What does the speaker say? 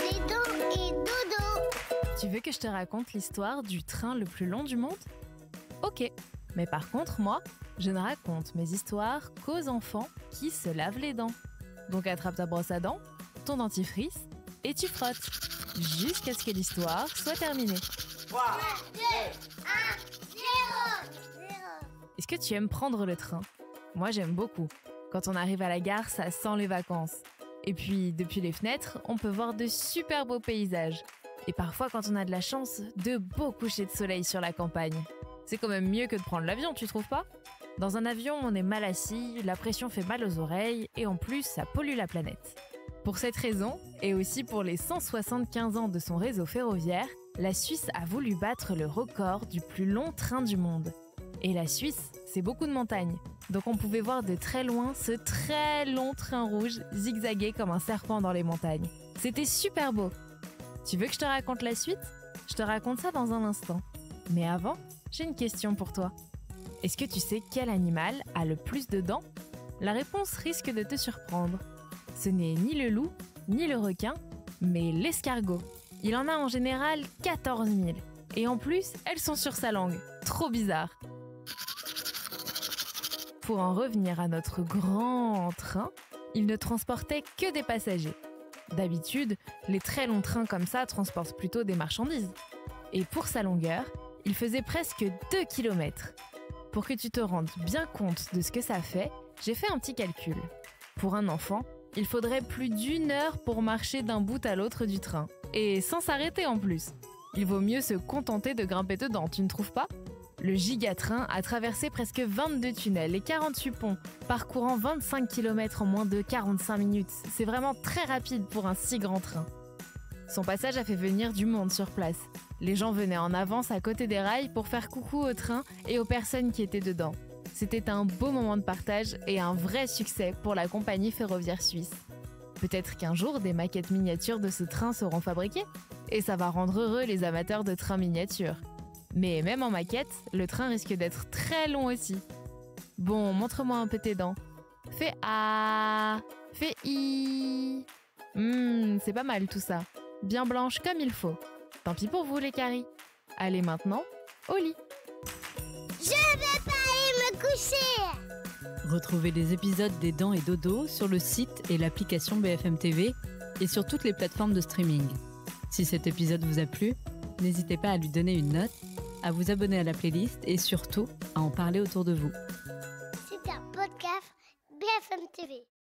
Et dodo. Tu veux que je te raconte l'histoire du train le plus long du monde? Ok, mais par contre, moi, je ne raconte mes histoires qu'aux enfants qui se lavent les dents. Donc attrape ta brosse à dents, ton dentifrice, et tu frottes, jusqu'à ce que l'histoire soit terminée. 3, 2, 1, 0. Est-ce que tu aimes prendre le train? Moi, j'aime beaucoup. Quand on arrive à la gare, ça sent les vacances. Et puis, depuis les fenêtres, on peut voir de super beaux paysages. Et parfois, quand on a de la chance, de beaux couchers de soleil sur la campagne. C'est quand même mieux que de prendre l'avion, tu trouves pas? Dans un avion, on est mal assis, la pression fait mal aux oreilles, et en plus, ça pollue la planète. Pour cette raison, et aussi pour les 175 ans de son réseau ferroviaire, la Suisse a voulu battre le record du plus long train du monde. Et la Suisse, c'est beaucoup de montagnes. Donc on pouvait voir de très loin ce très long train rouge zigzaguer comme un serpent dans les montagnes. C'était super beau. Tu veux que je te raconte la suite? Je te raconte ça dans un instant. Mais avant, j'ai une question pour toi. Est-ce que tu sais quel animal a le plus de dents? La réponse risque de te surprendre. Ce n'est ni le loup, ni le requin, mais l'escargot. Il en a en général 14 000. Et en plus, elles sont sur sa langue. Trop bizarre. Pour en revenir à notre grand train, il ne transportait que des passagers. D'habitude, les très longs trains comme ça transportent plutôt des marchandises. Et pour sa longueur, il faisait presque 2 km. Pour que tu te rendes bien compte de ce que ça fait, j'ai fait un petit calcul. Pour un enfant, il faudrait plus d'1 heure pour marcher d'un bout à l'autre du train. Et sans s'arrêter en plus. Il vaut mieux se contenter de grimper dedans, tu ne trouves pas? Le gigatrain a traversé presque 22 tunnels et 48 ponts, parcourant 25 km en moins de 45 minutes. C'est vraiment très rapide pour un si grand train. Son passage a fait venir du monde sur place. Les gens venaient en avance à côté des rails pour faire coucou au train et aux personnes qui étaient dedans. C'était un beau moment de partage et un vrai succès pour la compagnie ferroviaire suisse. Peut-être qu'un jour, des maquettes miniatures de ce train seront fabriquées. Et ça va rendre heureux les amateurs de trains miniatures. Mais même en maquette, le train risque d'être très long aussi. Bon, montre-moi un peu tes dents. Fais A, fais I. C'est pas mal tout ça. Bien blanche comme il faut. Tant pis pour vous les caries. Allez maintenant, au lit. Je vais pas aller me coucher. Retrouvez les épisodes des Dents et Dodo sur le site et l'application BFM TV et sur toutes les plateformes de streaming. Si cet épisode vous a plu, n'hésitez pas à lui donner une note, à vous abonner à la playlist et surtout à en parler autour de vous. C'est un podcast BFM TV.